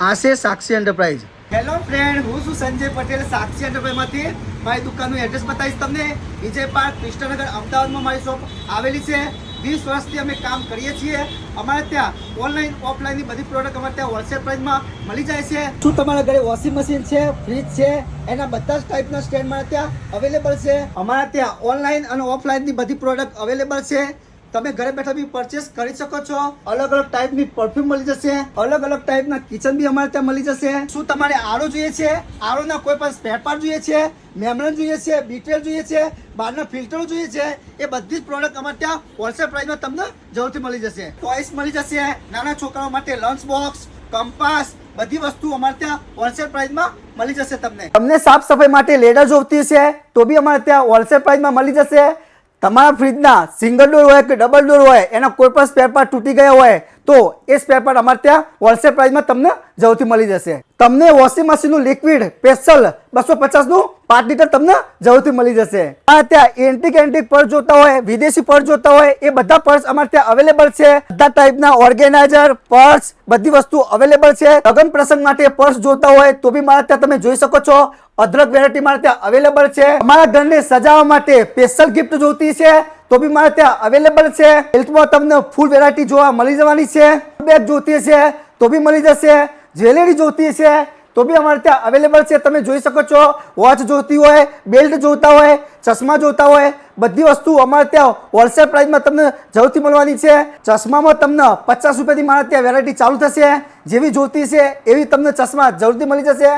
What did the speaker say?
આ છે સાક્ષી enterprise. Hello friend, હું છું સંજય પટેલ સાક્ષી એન્ટરપ્રાઇઝમાંથી। મારી દુકાનનું એડ્રેસ બતાવીશ તમને। વિજય પાર્ક કૃષ્ણનગર અમદાવાદમાં મારી શોપ આવેલી છે। 20 વર્ષથી અમે કામ કરીએ છીએ। અમારે ત્યાં ઓનલાઈન ઓફલાઈનની બધી પ્રોડક્ટ અમારે ત્યાં હોલસેલ પ્રાઇસમાં મળી જાય છે। શું તમારા ઘરે વોશિંગ મશીન છે, ફ્રીજ છે, એના બધા જ ટાઈપના સ્ટેન્ડ મારે ત્યાં અવેલેબલ છે। અમારે ત્યાં ઓનલાઈન અને ઓફલાઈનની બધી પ્રોડક્ટ અવેલેબલ છે। તમે ઘરે બેઠા બી પરચેસ કરી શકો છો। અલગ અલગ ટાઈપની પરફ્યુમ મળી જશે, અલગ અલગ ટાઈપના કિચન બી અમારે ત્યાં મળી જશે। શું તમારે આરો જોઈએ છે, આરોના કોઈ પણ સ્પેર પાર્ટ જોઈએ છે, મેમ્બ્રેન જોઈએ છે, બીટેલ જોઈએ છે, બહારના ફિલ્ટરો જોઈએ છે, એ બધી જ પ્રોડક્ટ અમારે ત્યાં હોલસેલ પ્રાઇસમાં તમને જરૂરથી મળી જશે। ટોયસ મળી જશે, નાના છોકરાઓ માટે લંચ બોક્સ, કંપાસ, બધી વસ્તુ અમારે ત્યાં હોલસેલ પ્રાઇસમાં મળી જશે। તમને સાફ સફાઈ માટે લેડર જોઈતી છે તો બી અમારે ત્યાં હોલસેલ પ્રાઇસમાં મળી જશે। તમારા ફ્રીજના સિંગલ ડોર હોય કે ડબલ ડોર હોય, એના કોઈ પણ સ્પેર પાર્ટ તૂટી ગયા હોય તો એ સ્પેર પાર્ટ અમારે ત્યાં હોલસેલ પ્રાઇસમાં તમને જરૂરથી મળી જશે। તમને વોશિંગ મશીનનું લિક્વિડ સ્પેશિયલ 250નું 5 લીટર તમને જરૂરથી મળી જશે। આ ત્યાં એન્ટિક પર્સ જોતા હોય, વિદેશી પર્સ જોતા હોય, એ બધા પર્સ અમારે ત્યાં અવેલેબલ છે। બધા ટાઈપના ઓર્ગેનાઇઝર, પર્સ, બધી વસ્તુ અવેલેબલ છે। લગ્ન પ્રસંગ માટે પર્સ જોતા હોય તો બી મારે ત્યાં તમે જોઈ શકો છો। અદરક વેરાયટી મારે ત્યાં અવેલેબલ છે। અમારા ઘરને સજાવવા માટે સ્પેશિયલ ગિફ્ટ જોતી છે તો બી મારે ત્યાં અવેલેબલ છે। હેલ્થમાં તમને ફૂલ વેરાયટી જોવા મળી જવાની છે। બેગ જોતી છે તો બી મળી જશે। જ્વેલરી જોતી છે તો બી અમારે ત્યાં અવેલેબલ છે। તમે જોઈ શકો છો। વોચ જોતી હોય, બેલ્ટ જોતા હોય, ચશ્મા જોતા હોય, બધી વસ્તુ અમારે ત્યાં હોલસેલ પ્રાઇસમાં તમને જરૂરથી મળવાની છે। ચશ્મામાં તમને 50 રૂપિયાથી મારે ત્યાં વેરાયટી ચાલુ થશે। જેવી જોતી છે એવી તમને ચશ્મા જરૂરથી મળી જશે।